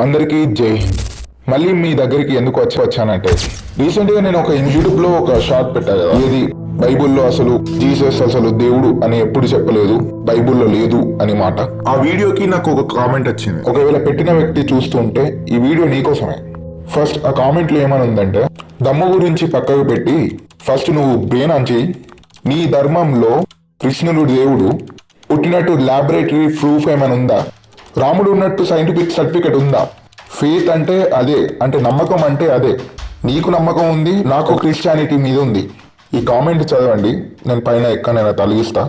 అందరికీ జై హింద్. మళ్ళీ మీ దగ్గరికి ఎందుకు వచ్చానంటే రీసెంట్గా నేను ఒక యూట్యూబ్లో ఒక షార్ట్ పెట్టా కదా, ఇది బైబుల్లో అసలు జీసస్ అసలు దేవుడు అని ఎప్పుడు చెప్పలేదు, బైబుల్లో లేదు అని మాట. ఆ వీడియోకి నాకు ఒక కామెంట్ వచ్చింది. ఒకవేళ పెట్టిన వ్యక్తి చూస్తుంటే ఈ వీడియో నీకోసమే. ఫస్ట్ ఆ కామెంట్లో ఏమని ఉందంటే, దమ్ము గురించి పక్కకు పెట్టి ఫస్ట్ నువ్వు బ్రెయిన్ ఆన్ చేయి. నీ ధర్మంలో కృష్ణుడు దేవుడు పుట్టినట్టు ల్యాబొరేటరీ ప్రూఫ్ ఏమైనా ఉందా? రాముడు ఉన్నట్టు సైంటిఫిక్ సర్టిఫికెట్ ఉందా? ఫెయిత్ అంటే అదే, అంటే నమ్మకం అంటే అదే. నీకు నమ్మకం ఉంది, నాకు క్రిస్టియానిటీ మీద ఉంది. ఈ కామెంట్ చదవండి, నేను పైన ఎక్కడైనా తొలగిస్తా.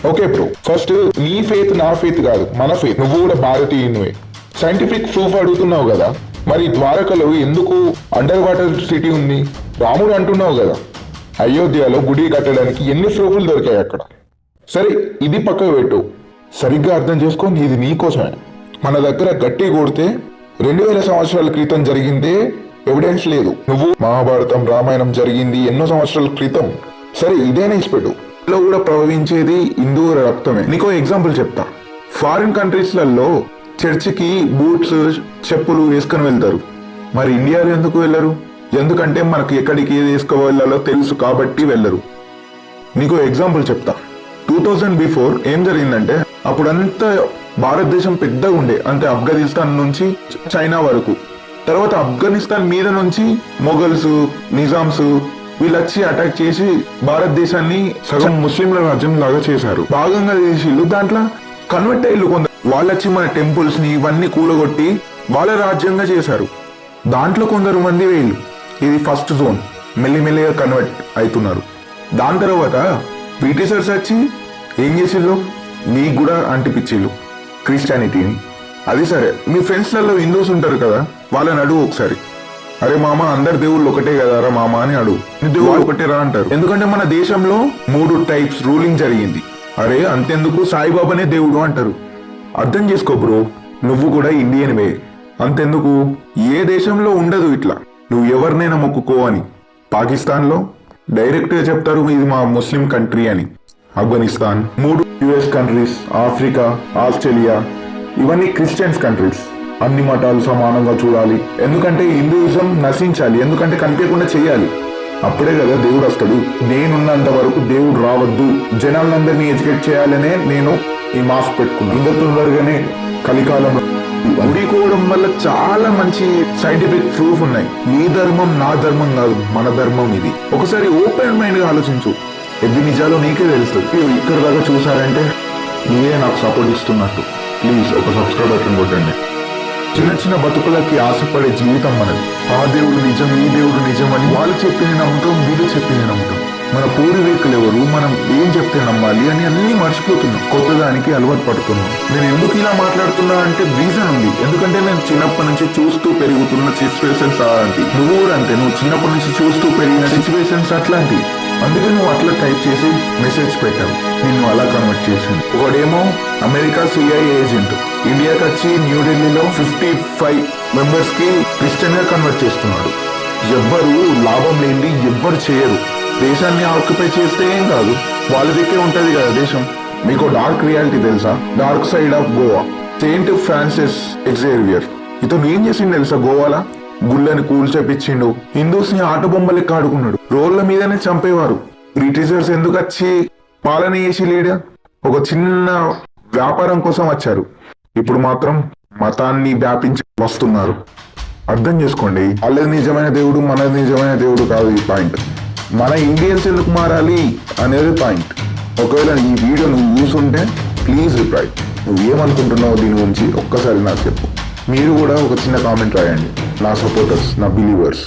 ఓకే బ్రో, ఫస్ట్ నీ ఫెయిత్ నా ఫెయిత్ కాదు, మన ఫెయిత్. నువ్వు కూడా భారతీయునివే. సైంటిఫిక్ ప్రూఫ్ అడుగుతున్నావు కదా, మరి ద్వారకలో ఎందుకు అండర్ వాటర్ సిటీ ఉంది? రాముడు అంటున్నావు కదా, అయోధ్యలో గుడి కట్టడానికి ఎన్ని ప్రూఫ్లు దొరికాయి అక్కడ? సరే, ఇది పక్కకు పెట్టు. సరిగ్గా అర్థం చేసుకొని, ఇది నీకోసమే. మన దగ్గర గట్టి కొడితే 2000 సంవత్సరాల క్రితం జరిగిందే ఎవిడెన్స్ లేదు. నువ్వు మహాభారతం రామాయణం జరిగింది ఎన్నో సంవత్సరాల క్రితం. సరే, ఇదేనా ఇచ్చిపెట్టు. ఇందులో కూడా ప్రవహించేది హిందువుల రక్తమే. నీకో ఎగ్జాంపుల్ చెప్తా. ఫారిన్ కంట్రీస్లలో చర్చికి బూట్స్ చెప్పులు వేసుకొని వెళ్తారు, మరి ఇండియాలో ఎందుకు వెళ్ళరు? ఎందుకంటే మనకు ఎక్కడికి ఏది వేసుకోవాలో తెలుసు కాబట్టి వెళ్ళరు. నీకో ఎగ్జాంపుల్ చెప్తా. 2000 బిఫోర్ ఏం జరిగిందంటే, అప్పుడంతా భారతదేశం పెద్దగా ఉండే, అంటే ఆఫ్ఘనిస్తాన్ నుంచి చైనా వరకు. తర్వాత ఆఫ్ఘనిస్తాన్ మీద నుంచి మొఘల్స్, నిజామ్స్ వీళ్ళు వచ్చి అటాక్ చేసి భారతదేశాన్ని సగం ముస్లింల రాజ్యం లాగా చేశారు. భాగంగా చేసిళ్ళు, దాంట్లో కన్వర్ట్ అయ్యిళ్ళు కొందరు. వాళ్ళు వచ్చి మన టెంపుల్స్ ని ఇవన్నీ కూలగొట్టి వాళ్ళ రాజ్యంగా చేశారు. దాంట్లో కొందరు మంది వీళ్ళు. ఇది ఫస్ట్ జోన్. మెల్లిమెల్లిగా కన్వర్ట్ అవుతున్నారు. దాని తర్వాత బ్రిటిషర్స్ వచ్చి ఏం చేసిళ్ళు, నీకు కూడా అంటిపించిళ్ళు క్రిస్టియానిటీని. అది సరే, మీ ఫ్రెండ్స్లలో హిందూస్ ఉంటారు కదా, వాళ్ళని అడుగు ఒకసారి. అరే మామ, అందరు దేవుళ్ళు ఒకటే కదా రా మామ అని అడుగు. దేవుళ్ళు ఒకటే రా అంటారు. ఎందుకంటే మన దేశంలో 3 టైప్స్ రూలింగ్ జరిగింది. అరే అంతెందుకు, సాయిబాబానే దేవుడు అంటారు. అర్థం చేసుకో బ్రో, నువ్వు కూడా ఇండియన్వే. అంతెందుకు, ఏ దేశంలో ఉండదు ఇట్లా నువ్వు ఎవరినైనా మొక్కుకో అని. పాకిస్తాన్లో డైరెక్ట్ గా చెప్తారు ఇది మా ముస్లిం కంట్రీ అని. Afghanistan 3 US countries, Africa, Australia ఇవన్నీ క్రిస్టియన్స్ కంట్రీస్. అన్ని మతాలు సమానంగా చూడాలి, ఎందుకంటే హిందూయిజం నశించాలి, ఎందుకంటే కనిపించకుండా చేయాలి. అప్పుడే కదా దేవుడు వస్తాడు. నేనున్నంత వరకు దేవుడు రావద్దు, జనాలందరినీ ఎడ్యుకేట్ చేయాలనే నేను ఈ మాస్క్ పెట్టుకున్నాను. ఇంత తొందరగానే కలికాలంలో గుడికోవడం వల్ల చాలా మంచి సైంటిఫిక్ ప్రూఫ్ ఉన్నాయి. నీ ధర్మం నా ధర్మం కాదు, మన ధర్మం ఇది. ఒకసారి ఓపెన్ మైండ్ గా ఆలోచించు, ఎన్ని నిజాలు నీకే తెలుస్తుంది. ఇక్కడ దాకా చూసారంటే నీవే నాకు సపోర్ట్ ఇస్తున్నట్టు. ప్లీజ్ ఒక సబ్స్క్రైబ్ బటన్ కొట్టండి. చిన్న చిన్న బతుకులకి ఆశపడే జీవితం మనది. ఆ దేవుడు నిజం, ఈ దేవుడు నిజం అని వాళ్ళు చెప్పింది నమ్ముతాం, వీళ్ళు చెప్పింది నమ్ముతాం. మన పూర్వీకులు ఎవరు, మనం ఏం చెప్తే నమ్మాలి అని అన్ని మర్చిపోతున్నాం. కొత్తదానికి అలవాటు పడుతున్నాం. నేను ఎందుకు ఇలా మాట్లాడుతున్నా అంటే రీజన్ ఉంది. ఎందుకంటే నేను చిన్నప్పటి నుంచి చూస్తూ పెరుగుతున్న సిచ్యువేషన్స్ అలాంటి. నువ్వు కూడా అంతే, నువ్వు చిన్నప్పటి నుంచి చూస్తూ పెరిగిన సిచ్యువేషన్స్ అట్లాంటి. అందుకే నువ్వు అట్లా టైప్ చేసి మెసేజ్ పెట్టావు, నిన్ను అలా కన్వర్ట్ చేసింది. ఒకడేమో అమెరికా CIA ఏజెంట్, ఇండియాకి వచ్చి న్యూఢిల్లీలో 55 మెంబర్స్ కి క్రిస్టియన్ గా కన్వర్ట్ చేస్తున్నాడు. ఎవ్వరు లాభం లేని ఎవ్వరు చేయరు. దేశాన్ని ఆక్యుపై చేస్తే ఏం కాదు, వాళ్ళ దిక్కే ఉంటది కదా దేశం. మీకు డార్క్ రియాలిటీ తెలుసా? Dark side of Goa. Saint Francis Xavier ఇతను ఏం చేసిండు తెలుసా? గోవాలా గుళ్ళని కూల్చేపించిండు, హిందూస్ ని ఆట బొమ్మలకి ఆడుకున్నాడు. రోడ్ల మీదనే చంపేవారు. బ్రిటిషర్స్ ఎందుకు వచ్చి పాలన చేసి లేడా? ఒక చిన్న వ్యాపారం కోసం వచ్చారు. ఇప్పుడు మాత్రం మతాన్ని వ్యాపించి వస్తున్నారు. అర్థం చేసుకోండి, వాళ్ళది నిజమైన దేవుడు, మనది నిజమైన దేవుడు కాదు. ఈ పాయింట్ మన ఇండియన్స్ ఎందుకు మారాలి అనేది పాయింట్. ఒకవేళ ఈ వీడియో నువ్వు చూసుంటే ప్లీజ్ రిప్లై. నువ్వు ఏమనుకుంటున్నావు దీని గురించి ఒక్కసారి నాకు చెప్పు. మీరు కూడా ఒక చిన్న కామెంట్ రాయండి. నా సపోర్టర్స్, నా బిలీవర్స్.